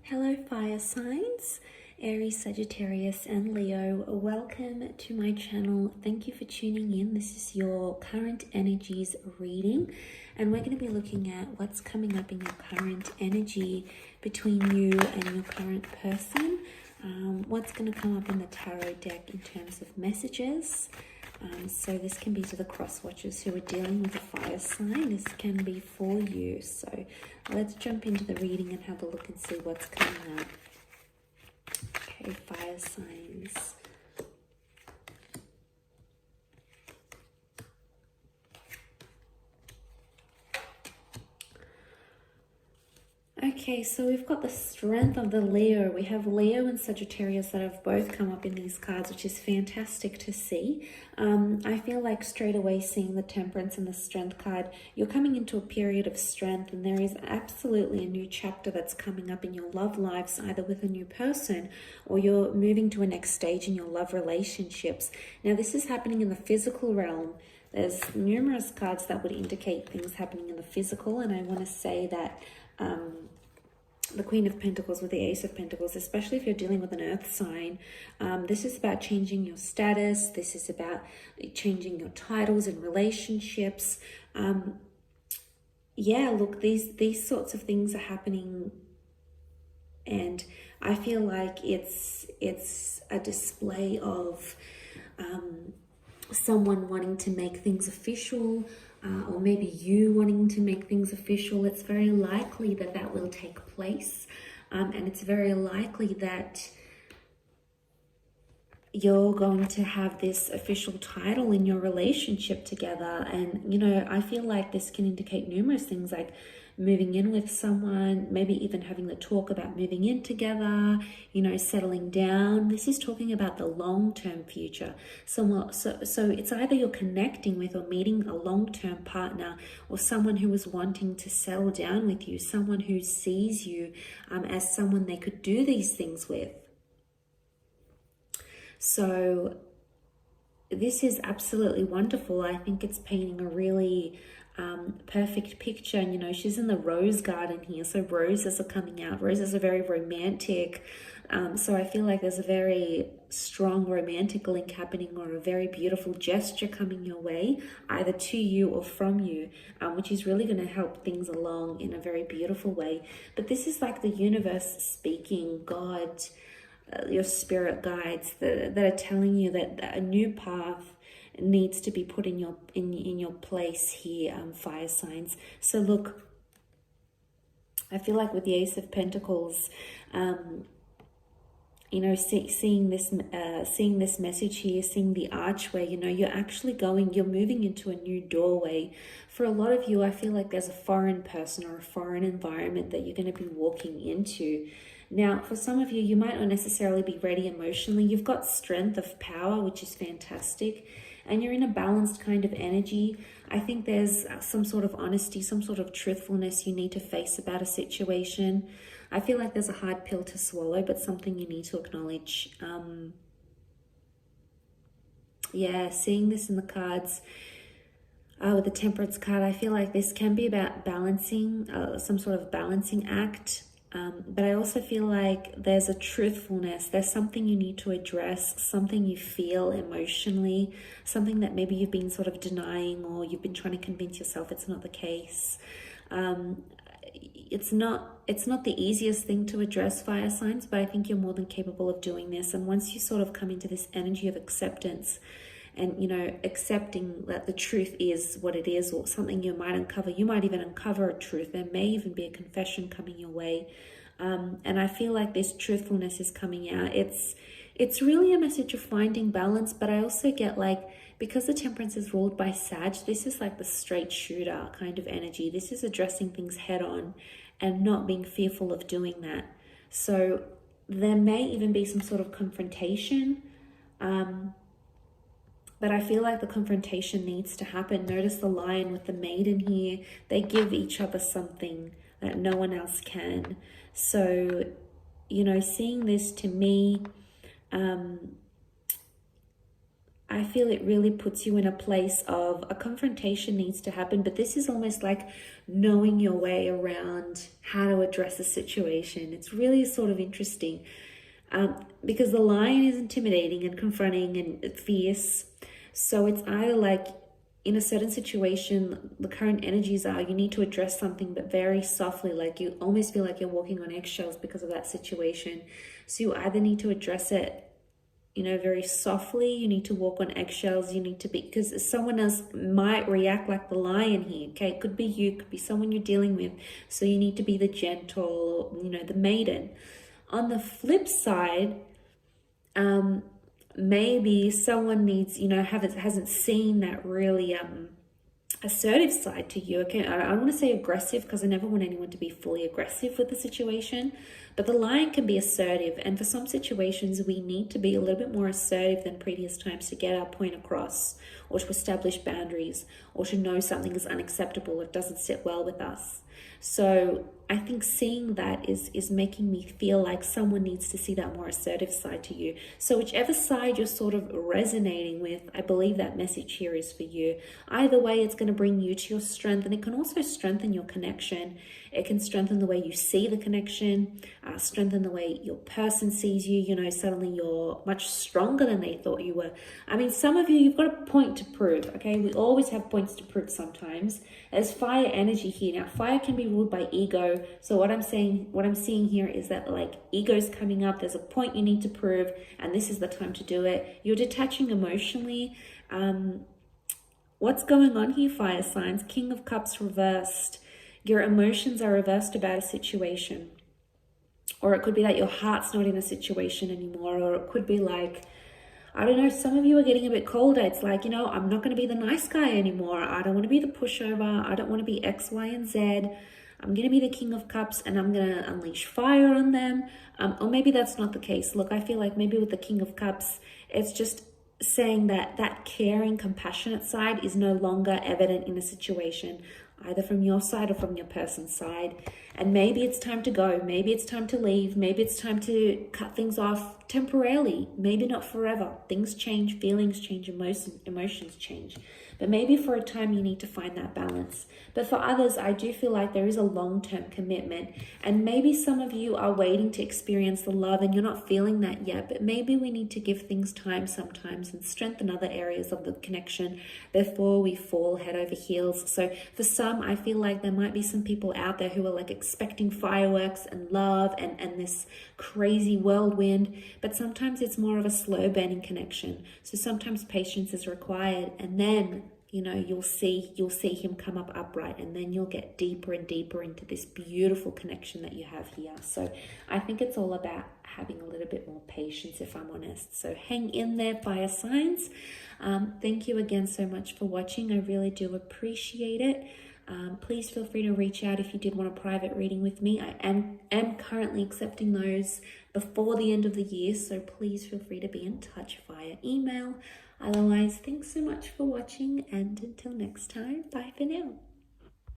Hello fire signs, Aries, Sagittarius and Leo. Welcome to my channel. Thank you for tuning in. This is your current energies reading and we're going to be looking at what's coming up in your current energy between you and your current person. What's going to come up in the tarot deck in terms of messages. So this can be to the cross watchers who are dealing with a fire sign. This can be for you. So let's jump into the reading and have a look and see what's coming up. Okay, fire signs. Okay, so we've got the strength of the Leo. We have Leo and Sagittarius that have both come up in these cards, which is fantastic to see. I feel like straight away seeing the Temperance and the Strength card, you're coming into a period of strength and there is absolutely a new chapter that's coming up in your love lives, either with a new person or you're moving to a next stage in your love relationships. Now, this is happening in the physical realm. There's numerous cards that would indicate things happening in the physical, and I want to say that the Queen of Pentacles with the Ace of Pentacles, especially if you're dealing with an earth sign, this is about changing your status. This is about changing your titles in relationships. Yeah, look, these sorts of things are happening, and I feel like it's a display of someone wanting to make things official, or maybe you wanting to make things official. It's very likely that that will take place, and it's very likely that you're going to have this official title in your relationship together. And you know, I feel like this can indicate numerous things, like moving in with someone, maybe even having the talk about moving in together, you know, settling down. This is talking about the long-term future. So it's either you're connecting with or meeting a long-term partner, or someone who is wanting to settle down with you, someone who sees you as someone they could do these things with. So this is absolutely wonderful. I think it's painting a really perfect picture. And you know, she's in the rose garden here, so roses are coming out. Roses are very romantic, so I feel like there's a very strong romantic link happening, or a very beautiful gesture coming your way, either to you or from you, which is really going to help things along in a very beautiful way. But this is like the universe speaking, God, your spirit guides that are telling you that a new path needs to be put in your place here, fire signs. So look, I feel like with the Ace of Pentacles, you know, seeing this message here, seeing the archway, you know, you're moving into a new doorway. For a lot of you, I feel like there's a foreign person or a foreign environment that you're going to be walking into. Now, for some of you, you might not necessarily be ready emotionally. You've got strength of power, which is fantastic, and you're in a balanced kind of energy. I think there's some sort of honesty, some sort of truthfulness you need to face about a situation. I feel like there's a hard pill to swallow, but something you need to acknowledge. Yeah, seeing this in the cards, with the Temperance card, I feel like this can be about balancing, some sort of balancing act. But I also feel like there's a truthfulness. There's something you need to address, something you feel emotionally, something that maybe you've been sort of denying, or you've been trying to convince yourself it's not the case. It's not the easiest thing to address, fire signs, but I think you're more than capable of doing this. And once you sort of come into this energy of acceptance, and you know, accepting that the truth is what it is, or something you might uncover. You might even uncover a truth. There may even be a confession coming your way. And I feel like this truthfulness is coming out. It's really a message of finding balance, but I also get like, because the Temperance is ruled by Sag, this is like the straight shooter kind of energy. This is addressing things head on and not being fearful of doing that. So there may even be some sort of confrontation, but I feel like the confrontation needs to happen. Notice the Lion with the Maiden here. They give each other something that no one else can. So, you know, seeing this to me, I feel it really puts you in a place of a confrontation needs to happen, but this is almost like knowing your way around how to address a situation. It's really sort of interesting, because the lion is intimidating and confronting and fierce. So it's either like in a certain situation, the current energies are you need to address something, but very softly, like you almost feel like you're walking on eggshells because of that situation. So you either need to address it, you know, very softly, you need to walk on eggshells, you need to be, because someone else might react like the lion here, okay? It could be you, it could be someone you're dealing with. So you need to be the gentle, you know, the maiden. On the flip side, maybe someone needs, you know, hasn't seen that really assertive side to you. Okay, I don't want to say aggressive because I never want anyone to be fully aggressive with the situation, but the lion can be assertive, and for some situations we need to be a little bit more assertive than previous times to get our point across, or to establish boundaries, or to know something is unacceptable, it doesn't sit well with us. So I think seeing that is making me feel like someone needs to see that more assertive side to you. So whichever side you're sort of resonating with, I believe that message here is for you. Either way, it's going to bring you to your strength, and it can also strengthen your connection. It can strengthen the way you see the connection, strengthen the way your person sees you. You know, suddenly you're much stronger than they thought you were. I mean, some of you, you've got a point to prove, okay? We always have points to prove sometimes. There's fire energy here. Now, fire can be ruled by ego. So what I'm seeing here is that like ego's coming up. There's a point you need to prove, and this is the time to do it. You're detaching emotionally. What's going on here, fire signs? King of Cups reversed. Your emotions are reversed about a situation. Or it could be that your heart's not in a situation anymore. Or it could be like, I don't know, some of you are getting a bit colder. It's like, you know, I'm not going to be the nice guy anymore. I don't want to be the pushover. I don't want to be X, Y, and Z. I'm going to be the King of Cups, and I'm going to unleash fire on them. Or maybe that's not the case. Look, I feel like maybe with the King of Cups, it's just saying that that caring, compassionate side is no longer evident in a situation, either from your side or from your person's side. And maybe it's time to go. Maybe it's time to leave. Maybe it's time to cut things off temporarily. Maybe not forever. Things change, feelings change, emotions change. But maybe for a time you need to find that balance. But for others, I do feel like there is a long-term commitment. And maybe some of you are waiting to experience the love and you're not feeling that yet. But maybe we need to give things time sometimes and strengthen other areas of the connection before we fall head over heels. So for some, I feel like there might be some people out there who are like expecting fireworks and love and this crazy whirlwind. But sometimes it's more of a slow burning connection. So sometimes patience is required, and then, you know, you'll see him come up upright, and then you'll get deeper and deeper into this beautiful connection that you have here. So I think it's all about having a little bit more patience, if I'm honest. So hang in there, fire signs. Thank you again so much for watching. I really do appreciate it. Please feel free to reach out if you did want a private reading with me. I am currently accepting those before the end of the year, so please feel free to be in touch via email. Otherwise, thanks so much for watching, and until next time, bye for now.